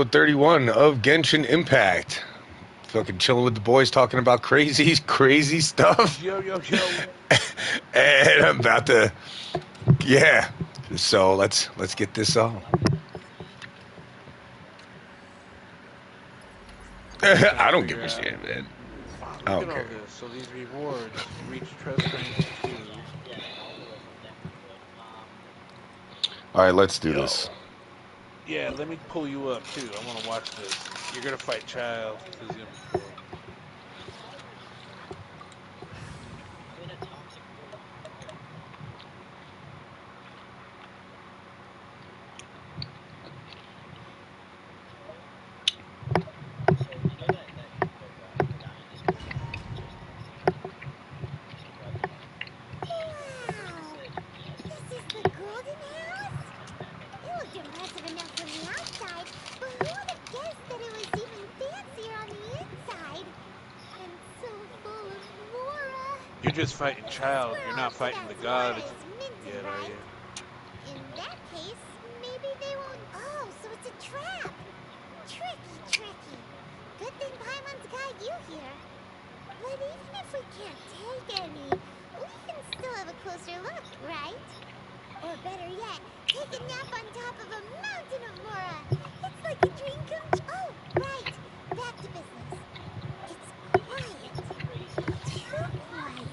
episode 31 of Genshin Impact. Fucking chilling with the boys, talking about crazy, crazy stuff. Yo, yo, yo. And I'm about to, yeah. So let's get this on. I don't give a shit, man. I Look don't at all care. this. So these rewards reach trust rank 2. All right, let's do Yo. this. Yeah, let me pull you up too. I want to watch this. You're gonna fight Child. This is gonna be cool. You're just fighting Child. You're not fighting the god yet, are you? In that case, maybe they won't. Oh, so it's a trap. Tricky, tricky. Good thing Paimon's got you here. But even if we can't take any, we can still have a closer look, right? Or better yet, take a nap on top of a mountain of Mora. It's like a dream come true. Oh, right. Back to business. It's quiet. Too quiet.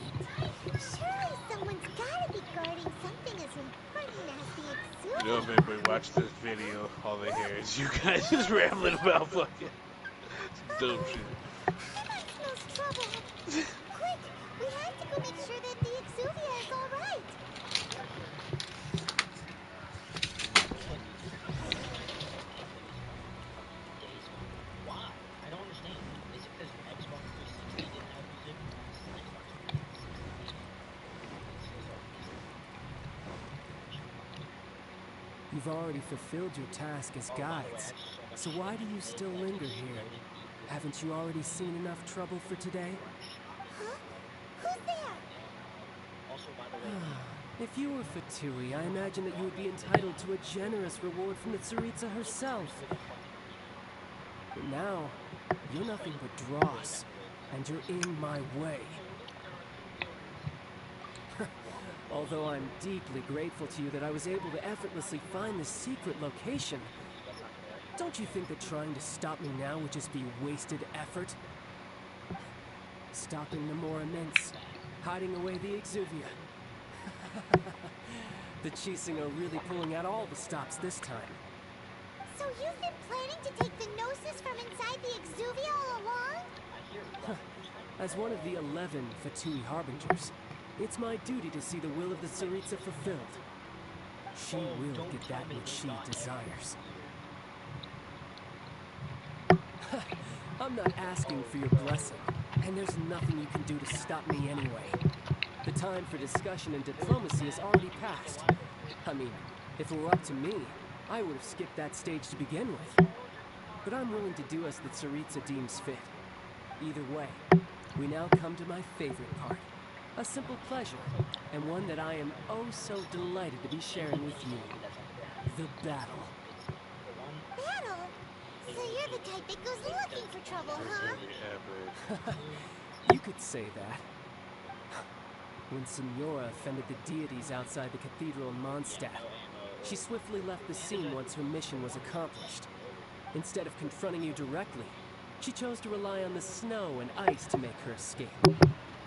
Surely someone's gotta be guarding something as important as the exuberance. Yo, baby, watch this video. All they hear is you guys just rambling about fucking dope shit. Paimon smells trouble. Quick, we have to go make sure that the exuvia is all right. You've already fulfilled your task as guides, so why do you still linger here? Haven't you already seen enough trouble for today? Huh? Who's there? If you were Fatui, I imagine that you would be entitled to a generous reward from the Tsaritsa herself. But now, you're nothing but dross, and you're in my way. Although I'm deeply grateful to you that I was able to effortlessly find the secret location, don't you think that trying to stop me now would just be wasted effort? Stopping the more immense, hiding away the exuvia. The Chising are really pulling out all the stops this time. So you've been planning to take the Gnosis from inside the exuvia all along? As one of the 11 Fatui Harbingers, it's my duty to see the will of the Tsaritsa fulfilled. She will get that which she desires. I'm not asking for your blessing, and there's nothing you can do to stop me anyway. The time for discussion and diplomacy has already passed. I mean, if it were up to me, I would have skipped that stage to begin with. But I'm willing to do as the Tsaritsa deems fit. Either way, we now come to my favorite part. A simple pleasure, and one that I am oh so delighted to be sharing with you. The battle. Battle? So you're the type that goes looking for trouble, huh? You could say that. When Signora offended the deities outside the cathedral in Mondstadt, she swiftly left the scene once her mission was accomplished. Instead of confronting you directly, she chose to rely on the snow and ice to make her escape.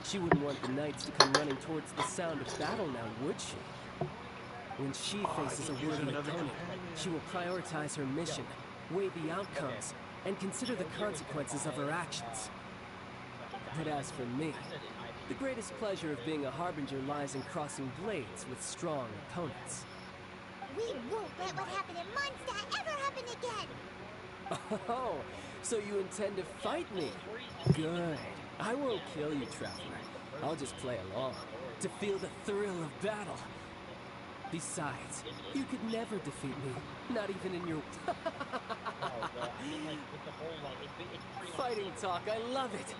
She wouldn't want the knights to come running towards the sound of battle now, would she? When she faces a worthy opponent, she will prioritize her mission, weigh the outcomes, and consider the consequences of her actions. But as for me, the greatest pleasure of being a Harbinger lies in crossing blades with strong opponents. We won't let what happened in Mondstadt ever happen again! Oh, so you intend to fight me? Good. I won't kill you, Traveler. I'll just play along, to feel the thrill of battle. Besides, you could never defeat me, not even in your... Fighting talk, I love it!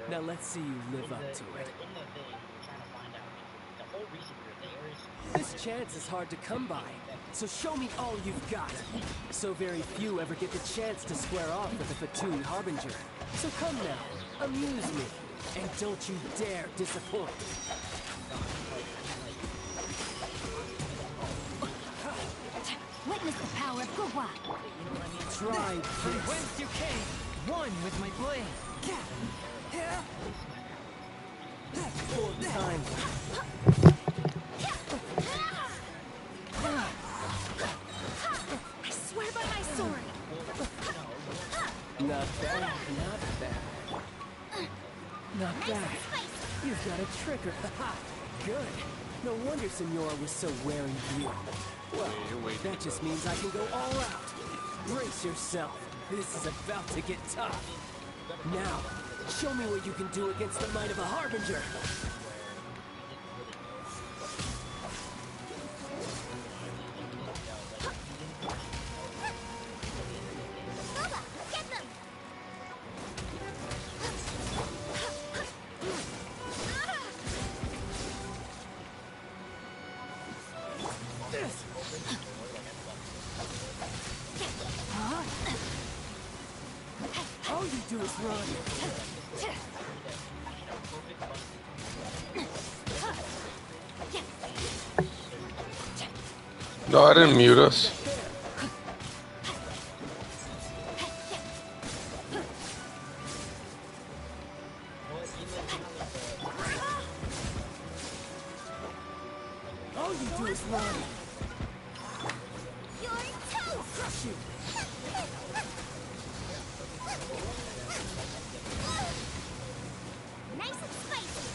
Now let's see you live up to it. This chance is hard to come by, so show me all you've got. So very few ever get the chance to square off with the Fatui Harbinger. So come now, amuse me, and don't you dare disappoint. Witness the power of Gugwa. Try this. Whence you came, one with my blade. Fourth time. I swear by my sword. Not bad, not bad. Not bad. You've got a trigger. Good. No wonder Senora was so wary of you. Well, that just means I can go all out. Brace yourself. This is about to get tough. Now, show me what you can do against the might of a Harbinger. Boba, get them! All you do is run. No, I didn't mute us. All you do is run. You're toast! Crush you. Nice and spicy.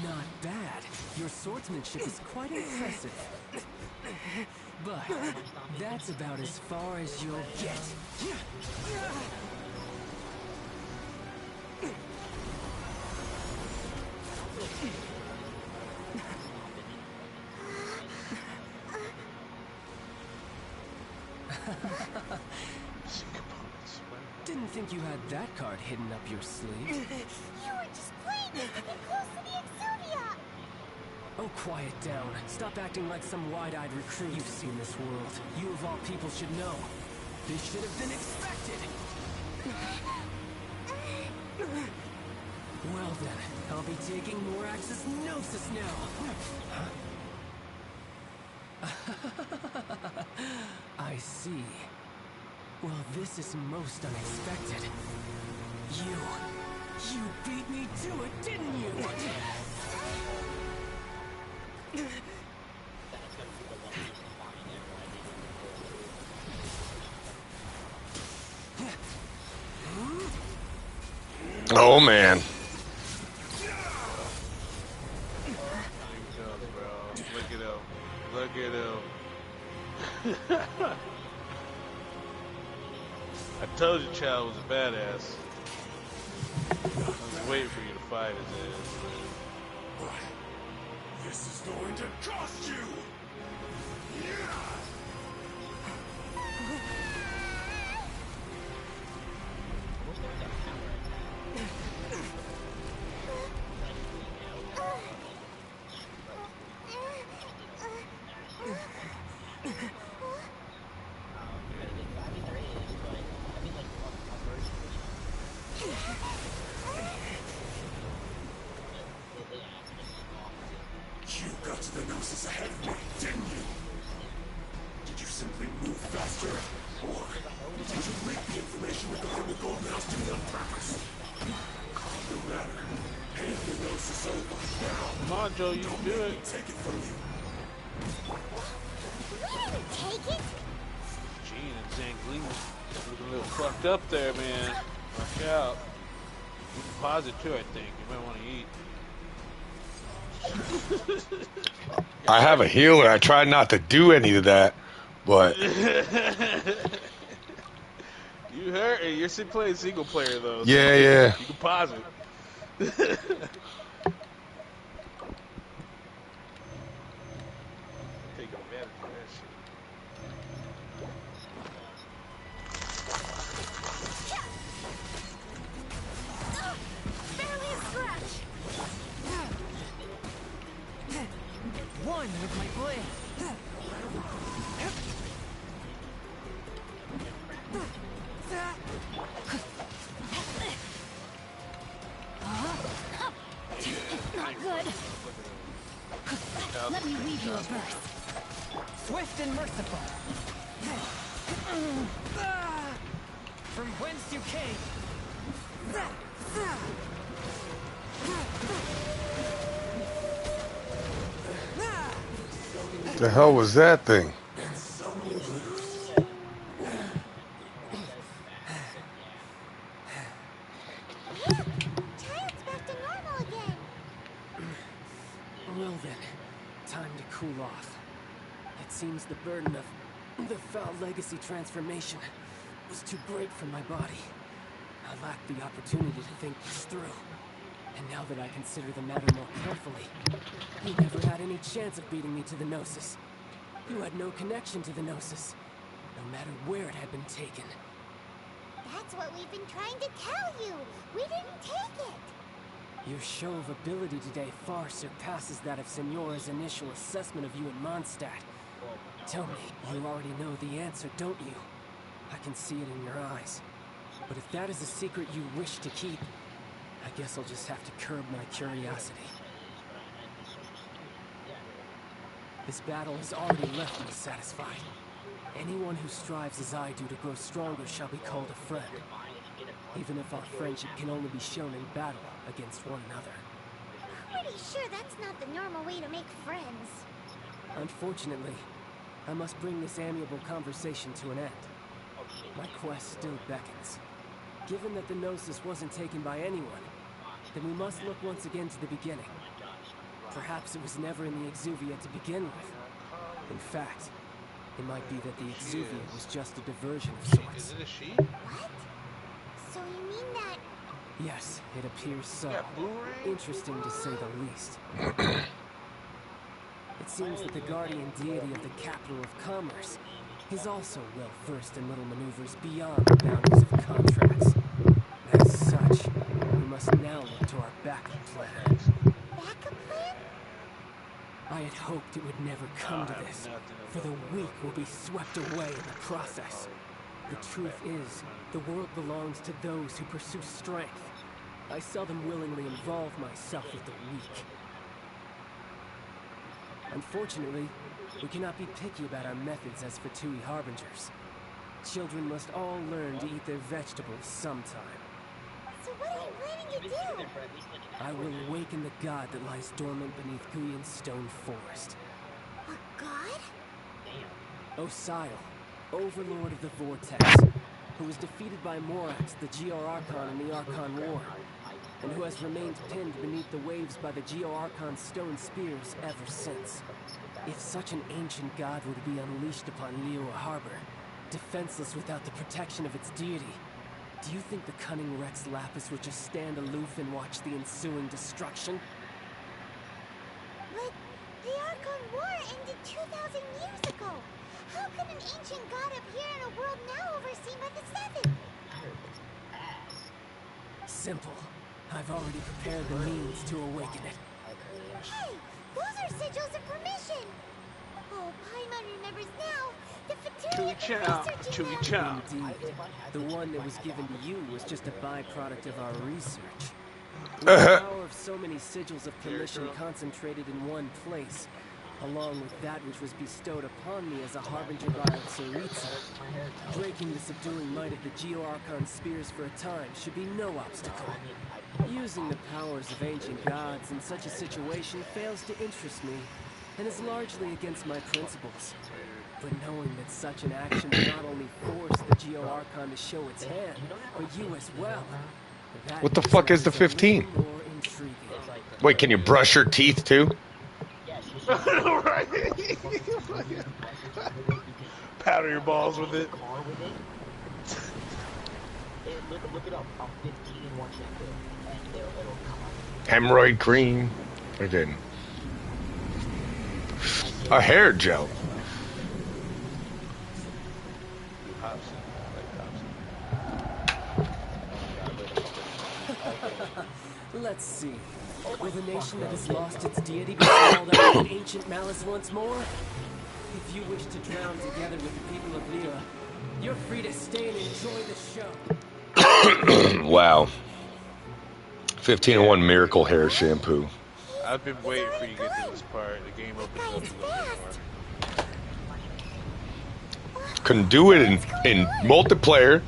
Not bad. Your swordsmanship is quite impressive. But that's about as far as you'll get. Didn't think you had that card hidden up your sleeve. You were just playing this to be close to the Exodia! Oh, quiet down. Stop acting like some wide-eyed recruit. You've seen this world. You of all people should know. This should have been expected. Well then, I'll be taking Morax's Gnosis now. I see. Well, this is most unexpected. You beat me to it, didn't you? Oh man. Look at him. Look at him. I told you Chow was a badass. I was waiting for you to fight his ass. This is going to cost you! You got to the Gnosis ahead of me, didn't you? Did you simply move faster? Or did you leak the information regarding the Golden House to me on purpose? No matter. Hand the Gnosis over now. Come on, Joe, you can do it. Take it from you. We didn't take it! Gene and Zangling looking a little fucked up there, man. Watch out. You can pause it too, I think. You might want to eat. I have a healer. I tried not to do any of that, but You heard? You're still playing single player though. So yeah. You can pause it. Take advantage of that shit. one with my blade. Not good. Let me weave you a burst. Swift and merciful. From whence you came. The hell was that thing? Child's back to normal again. Well then, time to cool off. It seems the burden of the foul legacy transformation was too great for my body. I lacked the opportunity to think this through. And now that I consider the matter more carefully, you never had any chance of beating me to the Gnosis. You had no connection to the Gnosis, no matter where it had been taken. That's what we've been trying to tell you. We didn't take it. Your show of ability today far surpasses that of Senora's initial assessment of you in Mondstadt. Tell me, you already know the answer, don't you? I can see it in your eyes. But if that is a secret you wish to keep, I guess I'll just have to curb my curiosity. This battle has already left me satisfied. Anyone who strives as I do to grow stronger shall be called a friend. Even if our friendship can only be shown in battle against one another. Pretty sure that's not the normal way to make friends. Unfortunately, I must bring this amiable conversation to an end. My quest still beckons. Given that the Gnosis wasn't taken by anyone, then we must look once again to the beginning. Perhaps it was never in the Exuvia to begin with. In fact, it might be that the Exuvia was just a diversion of sorts. Is it a she? What? So you mean that... Yes, it appears so. Yeah, boomerang? Interesting to say the least. It seems that the guardian deity of the capital of commerce is also well versed in little maneuvers beyond the boundaries of contracts. As such, we must now look to our backup plan. backup plan? I had hoped it would never come to this, for the weak will be swept away in the process. The truth is, the world belongs to those who pursue strength. I seldom willingly involve myself with the weak. Unfortunately, we cannot be picky about our methods as Fatui Harbingers. Children must all learn to eat their vegetables sometime. So what are you planning to do? I will awaken the god that lies dormant beneath Guyon's stone forest. A god? Osial, overlord of the Vortex, who was defeated by Morax, the Geo-Archon in the Archon War, and who has remained pinned beneath the waves by the Geo-Archon's stone spears ever since. If such an ancient god were to be unleashed upon Liyue Harbor, defenseless without the protection of its deity, do you think the cunning Rex Lapis would just stand aloof and watch the ensuing destruction? But the Archon War ended 2,000 years ago. How could an ancient god appear in a world now overseen by the Seven? Simple. I've already prepared the means to awaken it. Hey, those are sigils of permission. Oh, Paimon remembers now. The Fatui Chewy-chow, Professor chewy-chow. Indeed. The one that was given to you was just a byproduct of our research. With the power of so many sigils of permission concentrated in one place, along with that which was bestowed upon me as a harbinger by Tsaritsa, breaking the subduing might of the Geo-Archon spears for a time should be no obstacle. Using the powers of ancient gods in such a situation fails to interest me, and is largely against my principles. But knowing that such an action would not only force the Geo-Archon to show its hand, but you as well. That What the fuck is the 15? more intriguing. Wait, can you brush your teeth too? Right? Powder your balls with it. Hemorrhoid cream. I didn't. A hair gel. Let's see. Will the nation that has lost its deity be swallowed up in ancient malice once more? If you wish to drown together with the people of Lyra, you're free to stay and enjoy the show. Wow. 15-in-1 Miracle Hair Shampoo. I've been waiting for you to get to this part. The game opens up a little bit more. Couldn't do it in multiplayer.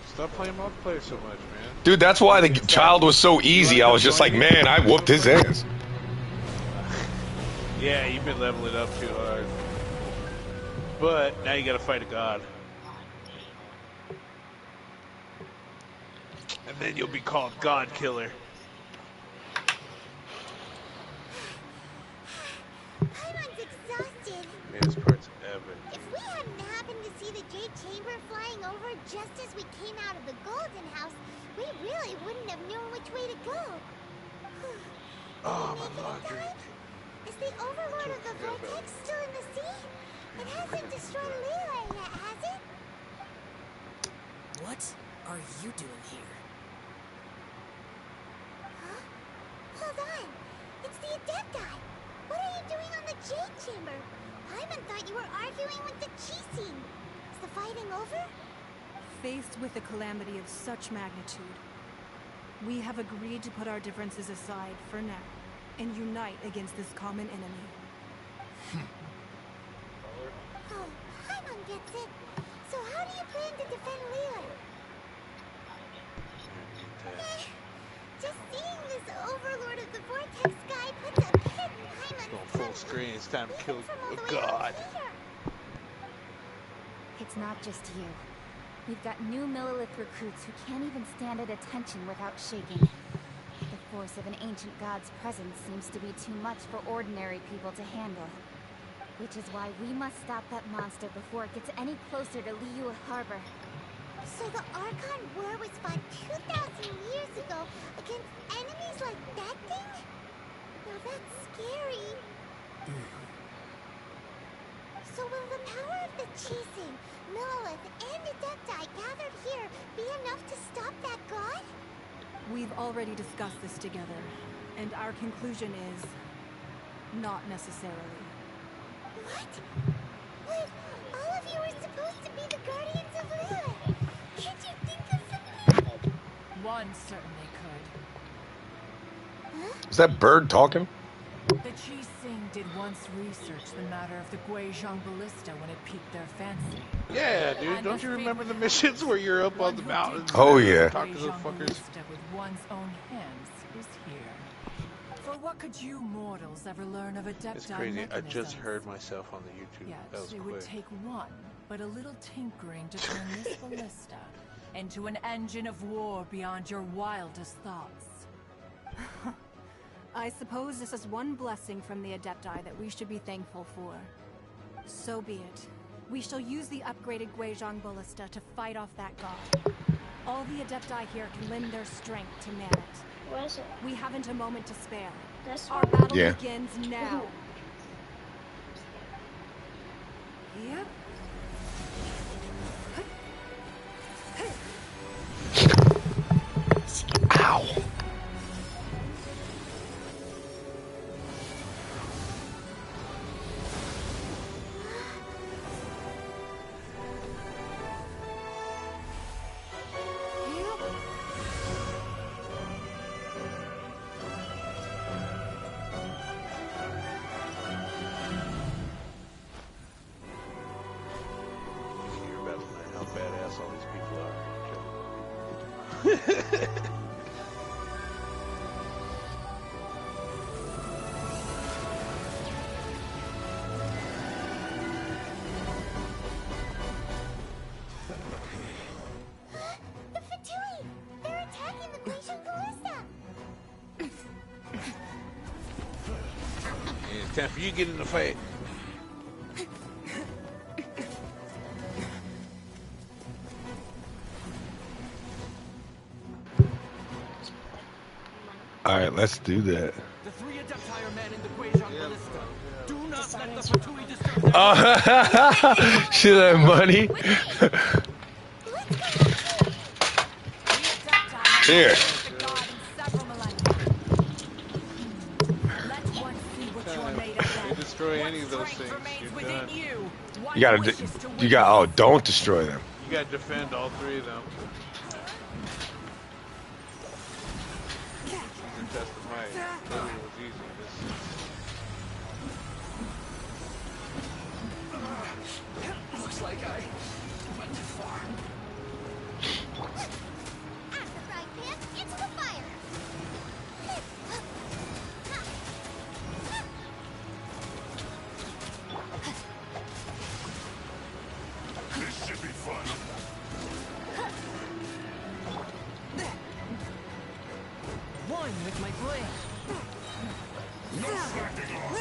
Stop playing multiplayer so much, man. Dude, that's why the child was so easy. I was just like, man, I whooped his ass. Yeah, you've been leveling up too hard. But now you gotta fight a god. And then you'll be called God Killer. Paimon's exhausted. Man, this part's epic. If we hadn't happened to see the Jade Chamber flying over just as we came out of the Golden House, we really wouldn't have known which way to go. Oh, my laundry. Is the Overlord of the Vortex still in the sea? It hasn't destroyed Lyra yet, has it? What are you doing here? Huh? Hold on. It's the Adepti. What are you doing on the Jade Chamber? Paimon thought you were arguing with the Chi-Scene. Is the fighting over? Faced with a calamity of such magnitude, we have agreed to put our differences aside for now and unite against this common enemy. Oh, Paimon gets it. So how do you plan to defend Lyra? Just seeing this Overlord of the Vortex guy puts a pit in Paimon's Going full screen. It's time to kill from all a the way god. over here. It's not just you. We've got new Millilith recruits who can't even stand at attention without shaking. The force of an ancient god's presence seems to be too much for ordinary people to handle. Which is why we must stop that monster before it gets any closer to Liyue Harbor. So the Archon War was fought 2,000 years ago against enemies like that thing? Now that's scary. So will the power of the Chi-Scene, Millilith, and Adepti gathered here be enough to stop that god? We've already discussed this together, and our conclusion is not necessarily. What? But all of you were supposed to be the guardians of Lyra. Can't you think of something? One certainly could. Huh? Is that bird talking? The Chi-Scene did once research the matter of the Guizhong Ballista when it piqued their fancy. Yeah, dude. Don't you remember the missions where you're up on the mountains? Oh, yeah. Talk to those Guizhong fuckers. Ballista with one's own hands is here. For what could you mortals ever learn of Adepti It's crazy. I just mechanisms? heard myself on the YouTube. Yet That was it quick. would take one, but a little tinkering to turn this ballista into an engine of war beyond your wildest thoughts. I suppose this is one blessing from the Adepti that we should be thankful for. So be it. We shall use the upgraded Guizhong Ballista to fight off that god. All the Adepti here can lend their strength to man it. What is it? We haven't a moment to spare. This Our one? battle Yeah. begins now. Yep. Ow. You're about to learn how badass all these people are. The Fatui! They're attacking the Guizhong Ballista! Yeah, it's time for you to get in the fight. All right, let's do that. The three Adepti are manning the Guizhong Ballista. Do not let the Fatui disturb their See that money? The Adepti have Here. faced the god in several millennia. destroy any of those things, you're done. You got. Oh, don't destroy them. You gotta defend all three of them. It's a test of might. Clearly it was easy. Looks like I went too far. After frying pan, into the fire. This should be fun. One with my blade. No slacking off.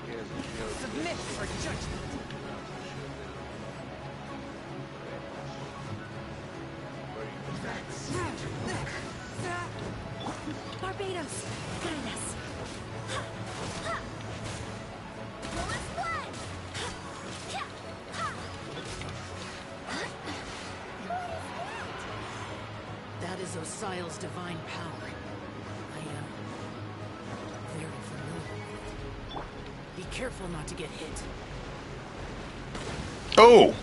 He has a shield. Submit for judgment. Barbados, guide us. Bullet's blood. That is Osial's divine power. I am very familiar with it. Be careful not to get hit. Oh.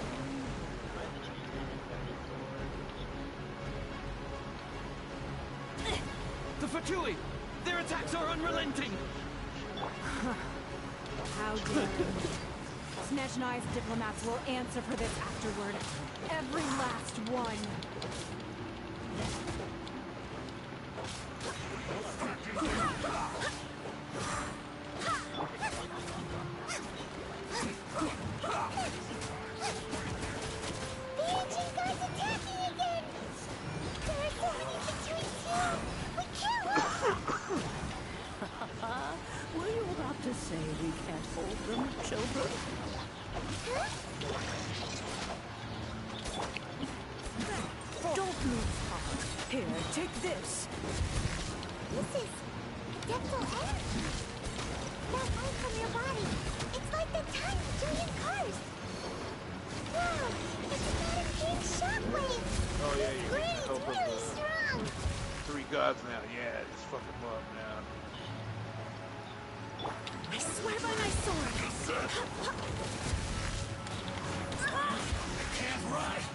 The Fatui! Their attacks are unrelenting! How dare you? Snezhnai's diplomats will answer for this afterward. Every last one. The ancient guard's attacking again. There are so many between you. We can't win. Were you about to say we can't hold them, children? Don't move, Papa. Here, take this. This is dental air. That light from your body. It's like the time between cars. Wow, it's not a big shockwave. Oh yeah, you Great, need help really of strong. the 3 gods now. Yeah, just fuck them up now. I swear by my sword. Can't ride.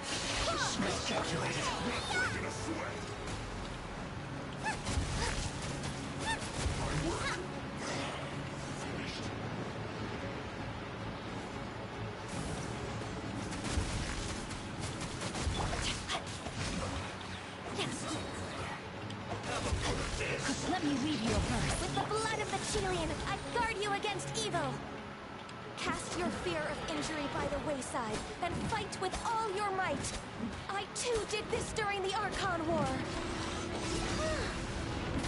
Miscalculated. Breaking a sweat. My work. Finished. Let me lead you first. With the blood of the Chilean, I guard you against evil. Cast your fear of injury by the wayside, and fight with all your might. I too did this during the Archon War.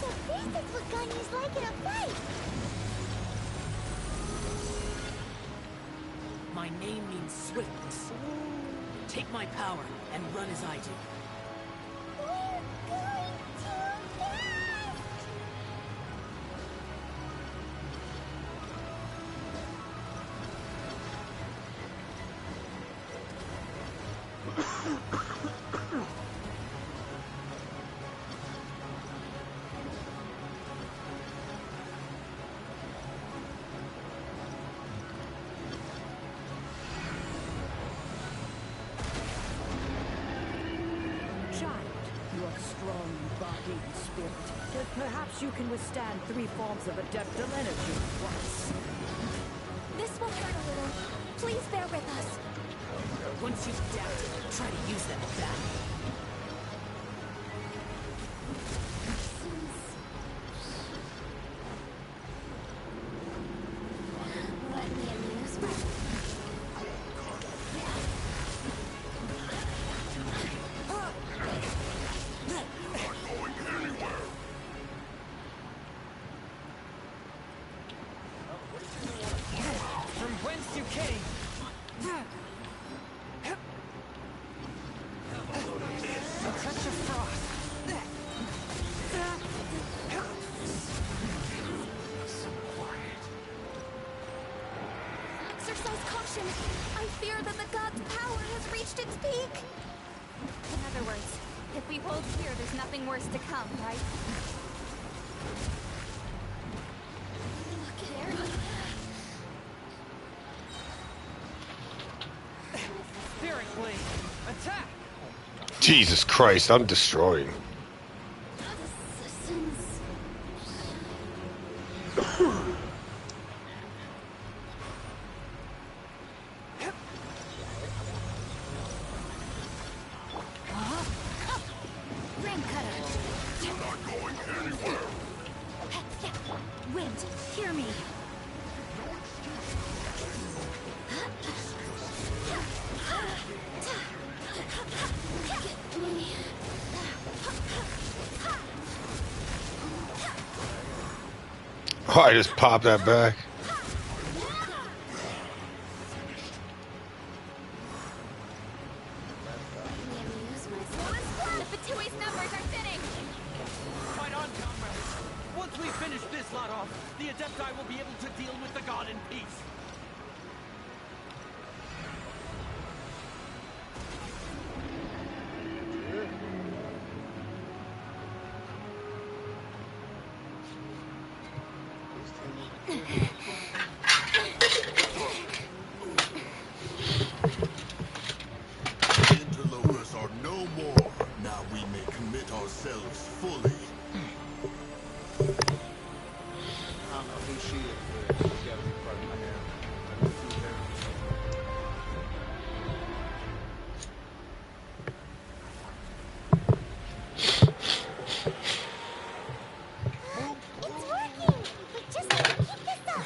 So this is what Gunny's like in a fight. My name means swiftness. Take my power and run as I do. We're going too fast. Child, you are strong in body and spirit. But perhaps you can withstand 3 forms of adeptal energy at once. This will hurt a little. Please bear with us. Once you've adapted, try to use them in battle. Let me amuse myself. Not going anywhere. From whence you came! A touch of frost! Exercise caution. I fear that the god's power has reached its peak. In other words, if we hold here, there's nothing worse to come, right? Look at Aaron. Jesus Christ, I'm destroying. Wind, hear me. Oh, I just popped that back. The Fatui's numbers are thinning. Fight on, comrades. Once we finish this lot off, the Adepti will be able to deal with the god in peace. Interlopers are no more. Now we may commit ourselves fully. I don't know who she is, but she gotta be part of my hair. It's working! We just have to keep this up!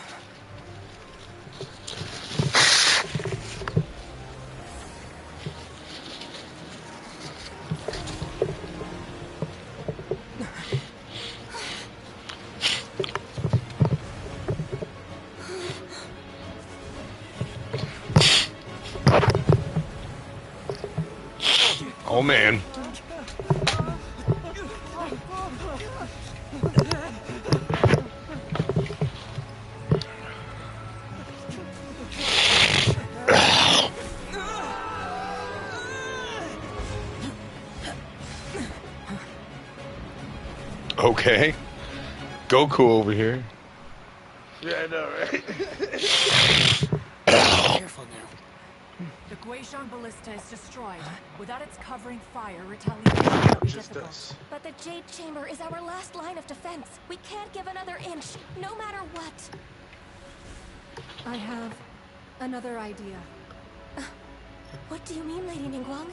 Oh man. Okay. Goku over here. Yeah, I know, right? Careful now. The Guizhong Ballista is destroyed. Without its covering fire, retaliation will be Just difficult. us. But the Jade Chamber is our last line of defense. We can't give another inch, no matter what. I have another idea. What do you mean, Lady Ningguang?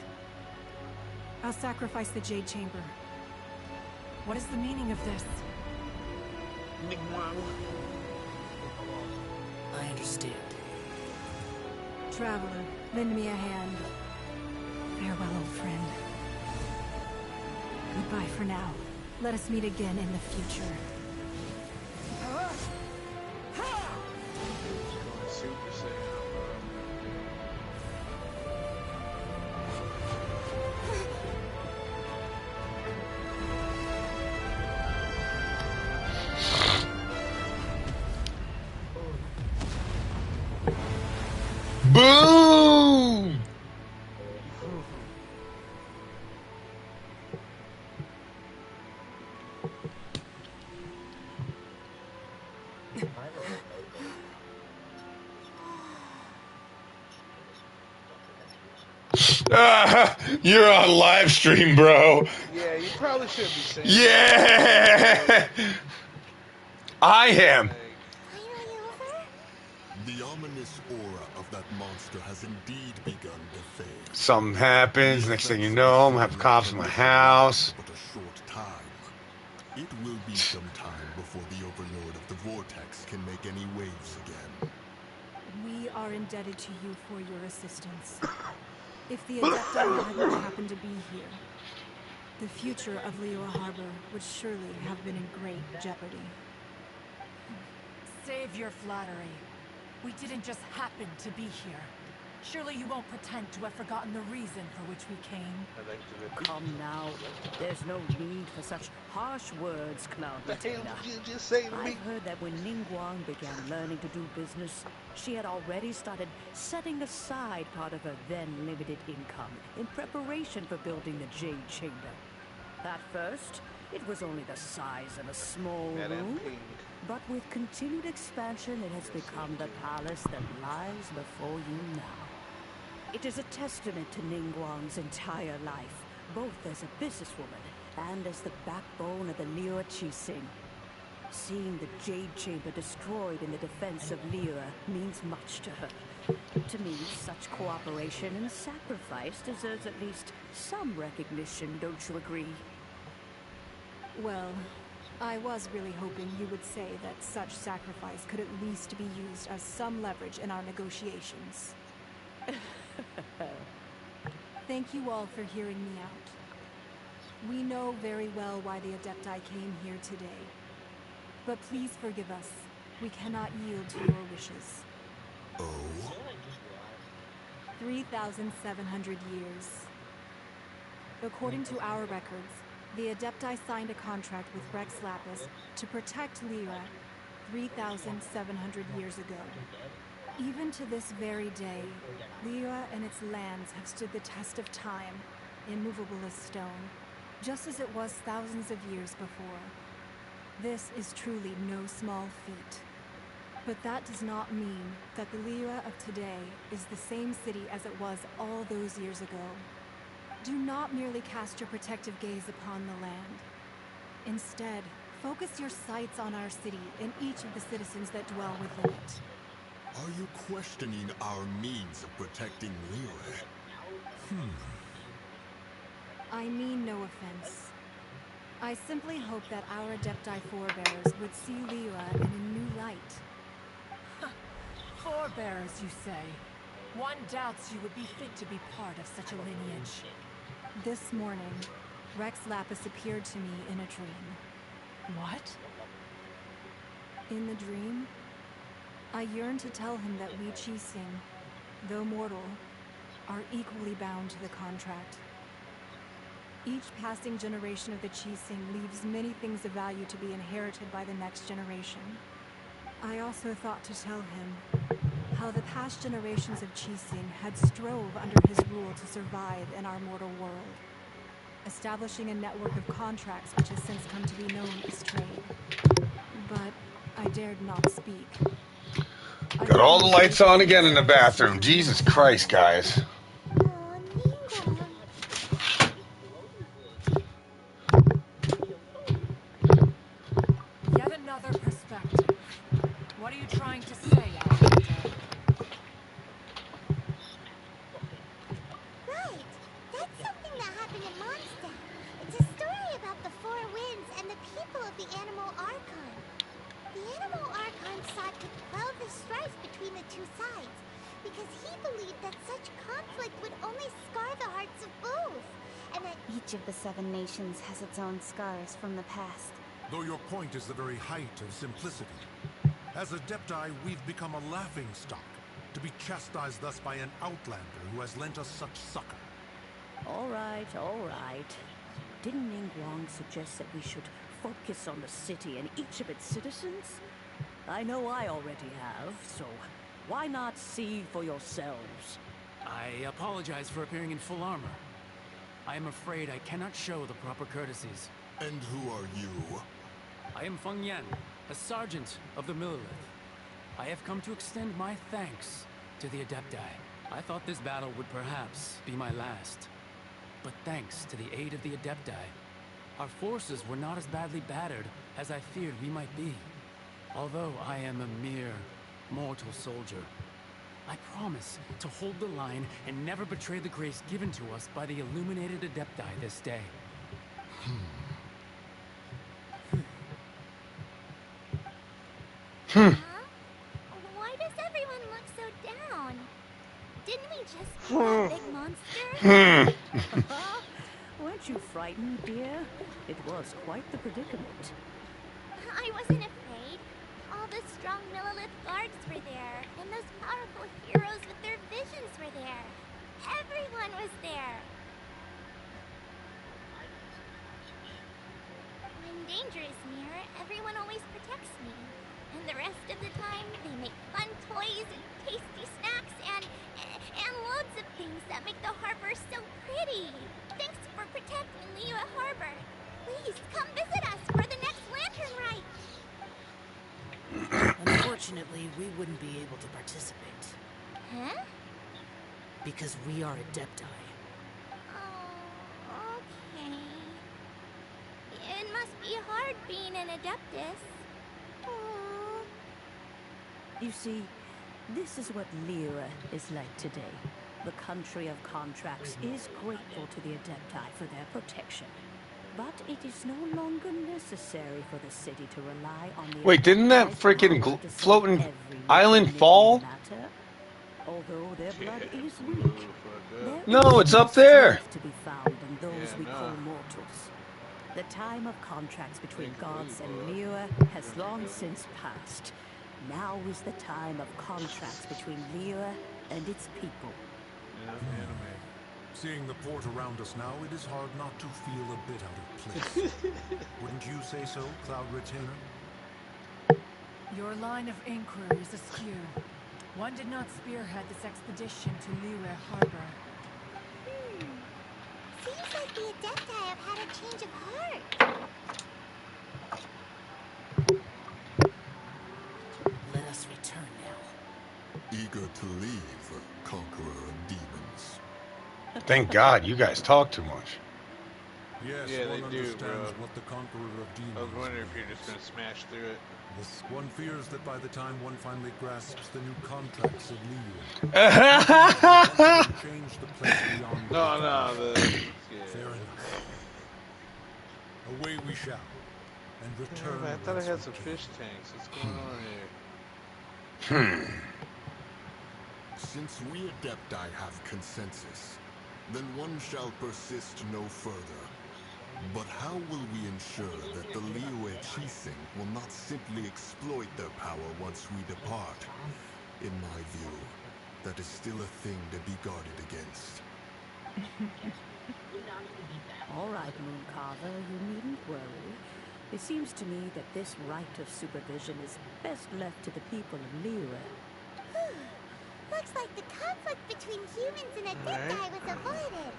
I'll sacrifice the Jade Chamber. What is the meaning of this? I understand. Traveler, lend me a hand. Farewell, old friend. Goodbye for now. Let us meet again in the future. Super Saiyan, Boom! You're on live stream, bro. Yeah, you probably should be saying Yeah! I am. Finally over? The ominous aura of that monster has indeed begun to fade. Something happens. Next thing you know, I'm gonna have cops in my house. But a short time. It will be some time before the Overlord of the Vortex can make any waves again. We are indebted to you for your assistance. If the Adepti hadn't happened to be here, the future of Liyue Harbor would surely have been in great jeopardy. Save your flattery. We didn't just happen to be here. Surely you won't pretend to have forgotten the reason for which we came. I like to Come now. There's no need for such harsh words, Cloud What the hell Retainer. did you just say to me? I've heard that when Ningguang began learning to do business, she had already started setting aside part of her then limited income in preparation for building the Jade Chamber. At first, it was only the size of a small That room, ping. but with continued expansion, it has become the palace that lies before you now. It is a testament to Ningguang's entire life, both as a businesswoman and as the backbone of the Lyra Chising. Seeing the Jade Chamber destroyed in the defense of Lyra means much to her. To me, such cooperation and sacrifice deserves at least some recognition, don't you agree? Well, I was really hoping you would say that such sacrifice could at least be used as some leverage in our negotiations. Thank you all for hearing me out. We know very well why the Adepti came here today. But please forgive us. We cannot yield to your wishes. Oh? 3,700 years. According to our records, the Adepti signed a contract with Rex Lapis to protect Lyra 3,700 years ago. Even to this very day, Lyra and its lands have stood the test of time, immovable as stone, just as it was thousands of years before. This is truly no small feat. But that does not mean that the Lyra of today is the same city as it was all those years ago. Do not merely cast your protective gaze upon the land. Instead, focus your sights on our city and each of the citizens that dwell within it. Are you questioning our means of protecting Lyra? I mean no offense. I simply hope that our Adepti forebears would see Lyra in a new light. Forebearers, you say? One doubts you would be fit to be part of such a lineage. This morning, Rex Lapis appeared to me in a dream. What? In the dream, I yearned to tell him that we Chising, though mortal, are equally bound to the contract. Each passing generation of the Chising leaves many things of value to be inherited by the next generation. I also thought to tell him how the past generations of Chising had strove under his rule to survive in our mortal world, establishing a network of contracts which has since come to be known as trade. But I dared not speak. Got all the lights on again in the bathroom. Jesus Christ, guys. Oh, Ninga. Yet another perspective. What are you trying to say, Alberta? Right. That's something that happened in Mondstadt. It's a story about the Four Winds and the people of the Animal Archon. The Animal Archon sought to quell the strife between the two sides, because he believed that such conflict would only scar the hearts of both, and that Each of the 7 nations has its own scars from the past. Though your point is the very height of simplicity. As Adepti, we've become a laughingstock, to be chastised thus by an outlander who has lent us such succor. All right, all right. Didn't Ningguang suggest that we should focus on the city and each of its citizens? I know I already have, so why not see for yourselves? I apologize for appearing in full armor. I am afraid I cannot show the proper courtesies. And who are you? I am Feng Yan, a sergeant of the Millilith. I have come to extend my thanks to the Adepti. I thought this battle would perhaps be my last. But thanks to the aid of the Adepti, our forces were not as badly battered as I feared we might be. Although I am a mere mortal soldier, I promise to hold the line and never betray the grace given to us by the illuminated Adepti this day. Huh? Why does everyone look so down? Didn't we just beat that big monster? Weren't you frightened, dear? It was quite the predicament. I wasn't afraid. All the strong Millilith guards were there, and those powerful heroes with their visions were there. Everyone was there. When danger is near, everyone always protects me. And the rest of the time, they make fun toys and tasty snacks and loads of things that make the harbor so pretty. Thanks for protecting Lyra Harbor. Please come visit us for the next lantern rite. Unfortunately, we wouldn't be able to participate. Huh? Because we are Adepti. Oh, being an Adeptus. Aww. You see, this is what Lyra is like today. The country of contracts is grateful to the Adepti for their protection. But it is no longer necessary for the city to rely on the Wait, didn't that Adepti's freaking power to solve floating every island little fall? matter. Although their blood Yeah, is blew weak, the fuck there up. No, is it's still up there. strength to be found in those Yeah, we nah. call mortals. The time of contracts between Make a gods and bug. Lyra has long since passed. Now is the time of contracts between Lyra and its people. Yeah, anime. Seeing the port around us now, it is hard not to feel a bit out of place. Wouldn't you say so, Cloud Retainer? Your line of inquiry is askew. One did not spearhead this expedition to Lyra Harbor. Seems like the Adepti have had a change of heart. Let us return now. Eager to leave, conqueror of demons. Thank God you guys talk too much. Yes, Yeah, one they do, understands bro. what the conqueror of demons I was wondering if you're just means. gonna smash through it. One fears that by the time one finally grasps the new contracts of Lyra, change the place beyond No, recognition. yeah. Fair enough. Away we shall, and Yeah, return man, I thought I whence had we some came. fish tanks. What's going on here? Since we Adepti have consensus, then one shall persist no further. But how will we ensure that the Liyue Qixing will not simply exploit their power once we depart? In my view, that is still a thing to be guarded against. All right, Mooncarver, you needn't worry. It seems to me that this right of supervision is best left to the people of Lyra. Looks like the conflict between humans and Adepti was avoided.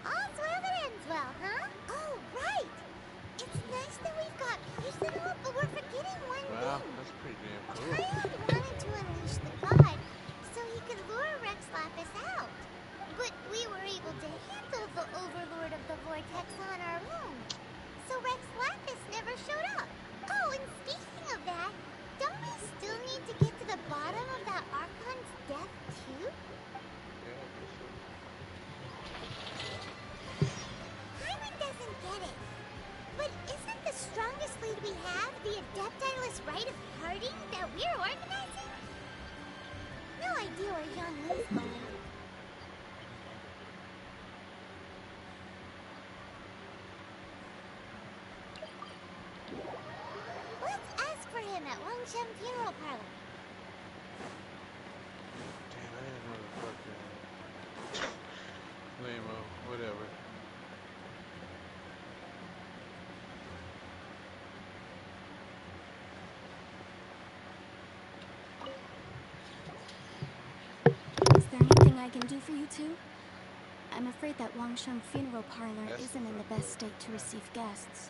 All's well that ends well, huh? Oh, right! It's nice that we've got peace and all, but we're forgetting one Wow, thing. that's pretty damn cool. Tyod wanted to unleash the god so he could lure Rex Lapis out. But we were able to handle the Overlord of the Vortex on our own. So Rex Lapis never showed up. Oh, and speaking of that, don't we still need to get to the bottom of that Archon's death, too? Hyman doesn't get it. But isn't the strongest lead we have the Adeptiless rite of parting that we're organizing? No idea where Jean Lou's going. Let's ask for him at Wangshan Funeral Parlor. Damn, I didn't know the fuck that. Lame-o, whatever. Is there anything I can do for you two? I'm afraid that Wangshan Funeral Parlor isn't in the best state to receive guests.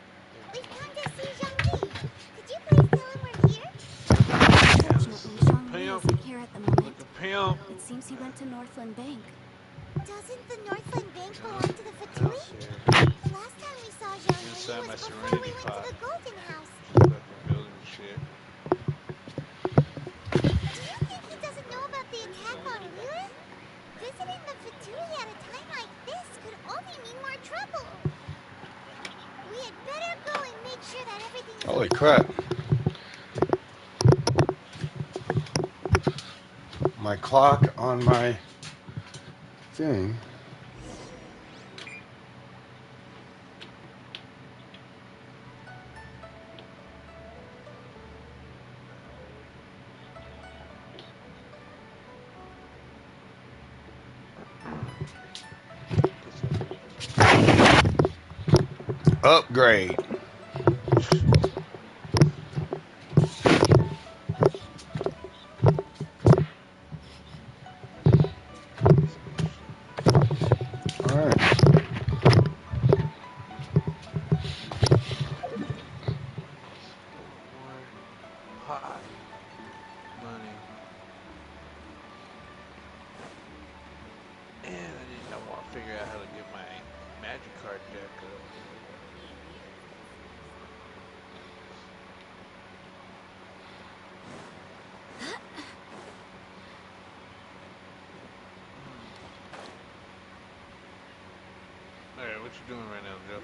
We've come to see Jean-Li. Could you please tell him we're here? Unfortunately, Jean-Li isn't here at the moment. Pimp. It seems he went to Northland Bank. Doesn't the Northland Bank belong to the Fatui? The last time we saw Jean-Li Inside my was before we Serenity went Pod. to the Golden House. Fucking building and shit. Do you think he doesn't know about the attack on Lyra? Visiting the Fatui at a time like this could only mean more trouble. We had better go and make sure that everything is Holy okay. crap. My clock on my thing. Upgrade. Alright. Hot money. And I want to figure out how to get my magic card deck up. you doing right now, Joe?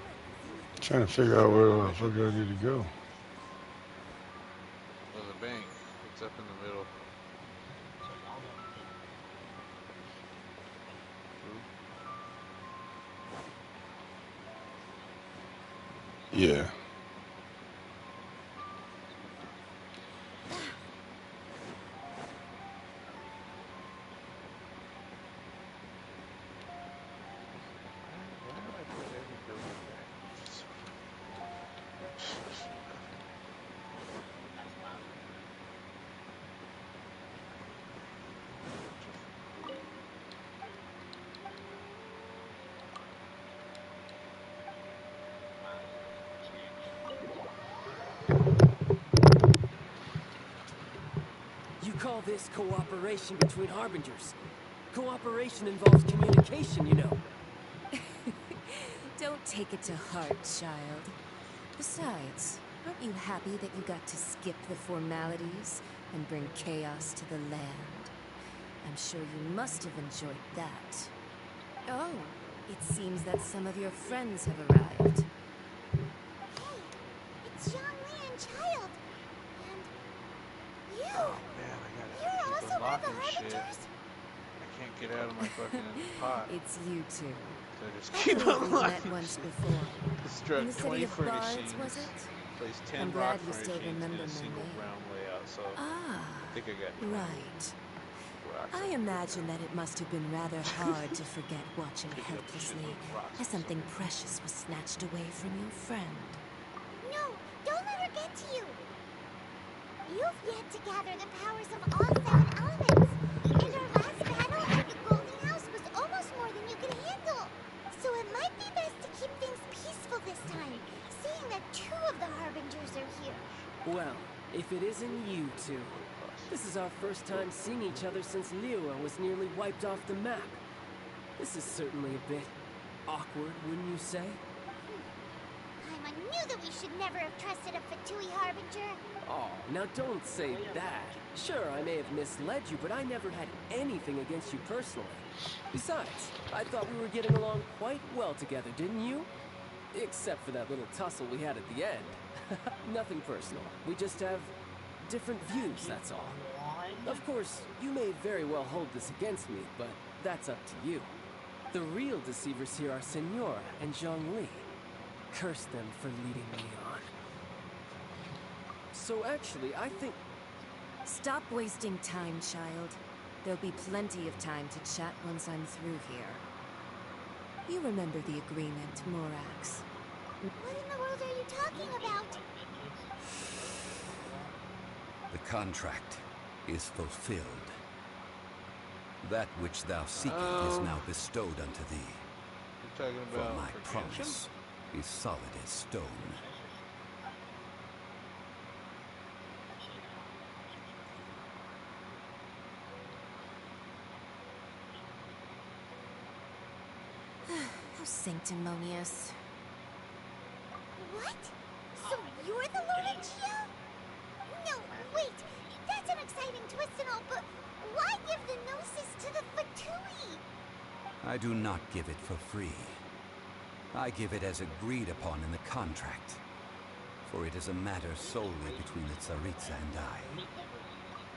Trying to figure out where the fuck I need to go. Well, the bank. It's up in the middle. Yeah. Why do I put every building back? You call this cooperation between Harbingers? Cooperation involves communication, you know. Don't take it to heart, child. Besides, aren't you happy that you got to skip the formalities and bring chaos to the land? I'm sure you must have enjoyed that. Oh, it seems that some of your friends have arrived. Hey, it's Zhongli and Child. And you. Oh man, I gotta You're keep also one of the unlocking shit. Harbingers? I can't get out of my fucking pot. It's you two. So I just I keep believe we've met unlocking once shit. before. Struck In the 20 city of Bards, furnishings. was it? Placed 10 I'm rock glad you still furnishings in remember a my single name. realm layout, so Ah, I think I got 20 right. rocks. I imagine that it must have been rather hard to forget watching Pick up helplessly shitload of rocks as or something something. precious was snatched away from your friend. No, don't let her get to you. You've yet to gather the powers of all seven elements. And our last battle at the Golden House was almost more than you could handle. So it might be best to keep things peaceful this time, seeing that two of the Harbingers are here. Well, if it isn't you two. This is our first time seeing each other since Liyue was nearly wiped off the map. This is certainly a bit awkward, wouldn't you say? Paimon knew that we should never have trusted a Fatui Harbinger. Oh, now don't say that. Sure, I may have misled you, but I never had anything against you personally. Besides, I thought we were getting along quite well together, didn't you? Except for that little tussle we had at the end. Nothing personal. We just have different views, that's all. Of course, you may very well hold this against me, but that's up to you. The real deceivers here are Senora and Zhongli. Curse them for leading me on. So actually, I think... Stop wasting time, child. There'll be plenty of time to chat once I'm through here. You remember the agreement, Morax. What in the world are you talking about? The contract is fulfilled. That which thou seekest is now bestowed unto thee. You're talking For about my for promise is solid as stone. How sanctimonious. What? So you're the Lord of Geo? No, wait. That's an exciting twist and all, but why give the Gnosis to the Fatui? I do not give it for free. I give it as agreed upon in the contract. For it is a matter solely between the Tsaritsa and I.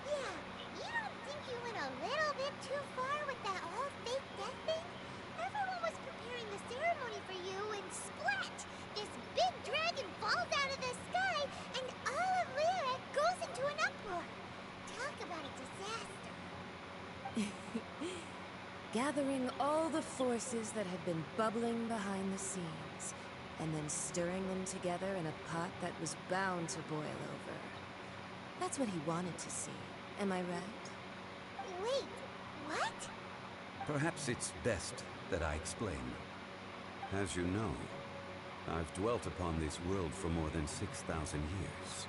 Yeah, you don't think you went a little bit too far with that whole fake death thing? Everyone was preparing the ceremony for you, and splat! This big dragon falls out of the sky, and all of Lyric goes into an uproar. Talk about a disaster. Gathering all the forces that had been bubbling behind the scenes, and then stirring them together in a pot that was bound to boil over. That's what he wanted to see. Am I right? Wait, what? Perhaps it's best that I explain. As you know, I've dwelt upon this world for more than 6,000 years.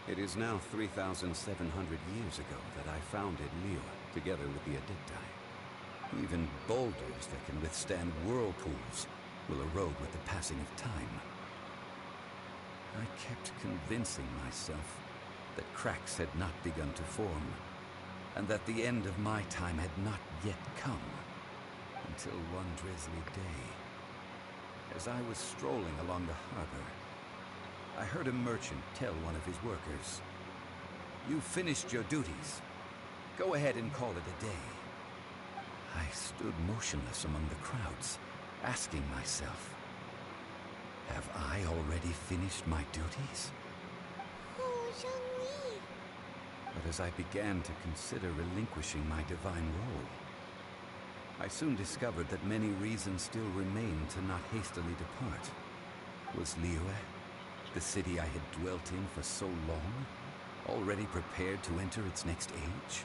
It is now 3,700 years ago that I founded Liyue, together with the Adicti. Even boulders that can withstand whirlpools will erode with the passing of time. I kept convincing myself that cracks had not begun to form, and that the end of my time had not yet come, until one drizzly day, As I was strolling along the harbor, I heard a merchant tell one of his workers, "You've finished your duties. Go ahead and call it a day." I stood motionless among the crowds, asking myself, have I already finished my duties? Oh, Zhongli. But as I began to consider relinquishing my divine role, I soon discovered that many reasons still remained to not hastily depart. Was Liyue, the city I had dwelt in for so long, already prepared to enter its next age?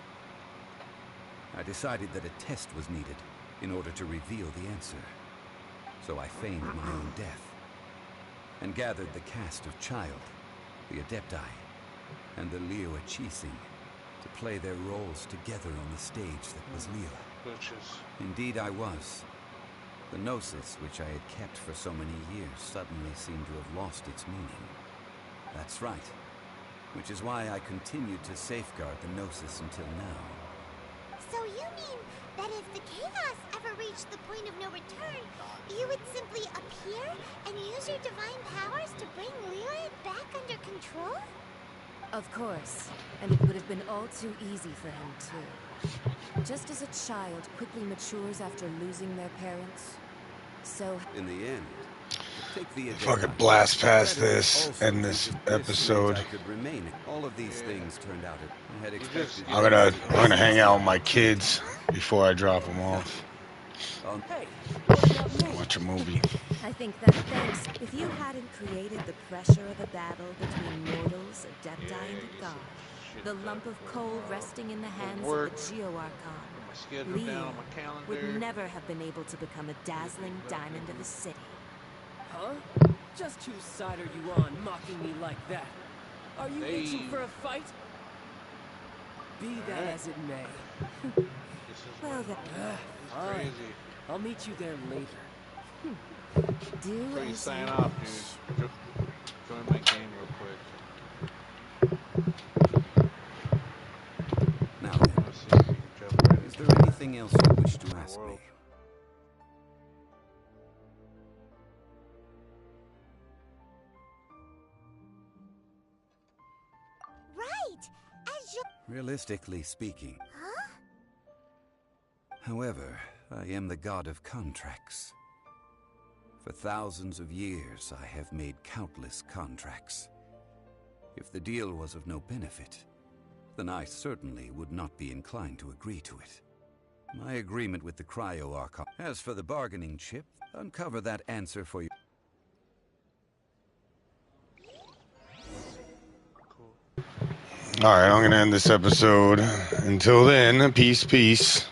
I decided that a test was needed in order to reveal the answer. So I feigned my own death and gathered the cast of Child, the Adepti, and the Liyue Qixing to play their roles together on the stage that was Liyue. Indeed I was. The Gnosis, which I had kept for so many years, suddenly seemed to have lost its meaning. That's right. Which is why I continued to safeguard the Gnosis until now. So you mean that if the chaos ever reached the point of no return, you would simply appear and use your divine powers to bring Liyue back under control? Of course, and it would have been all too easy for him too. Just as a child quickly matures after losing their parents, so in the end, take the fucking blast past this and this episode. I could remain. All of these things turned out I had expected. I'm gonna hang out with my kids before I drop them off. Hey, what about me? Watch a movie. I think that thanks. If you hadn't created the pressure of a battle between mortals, Adepti, and a god, the lump of coal resting in the hands of the Geo-Archon, Liyue would never have been able to become a dazzling diamond of a city. Huh? Just whose side are you on, mocking me like that? Are you itching for a fight? Be that as it may. Well, fine. I'll meet you there later. Do Before you as sign you off, wish. dude, join my game real quick. Now then, is there anything else you wish to ask me? Right! As you... Realistically speaking. Huh? However, I am the god of contracts. For thousands of years, I have made countless contracts. If the deal was of no benefit, then I certainly would not be inclined to agree to it. My agreement with the Cryo-Archon. As for the bargaining chip, uncover that answer for you. Alright, I'm gonna end this episode. Until then, peace, peace.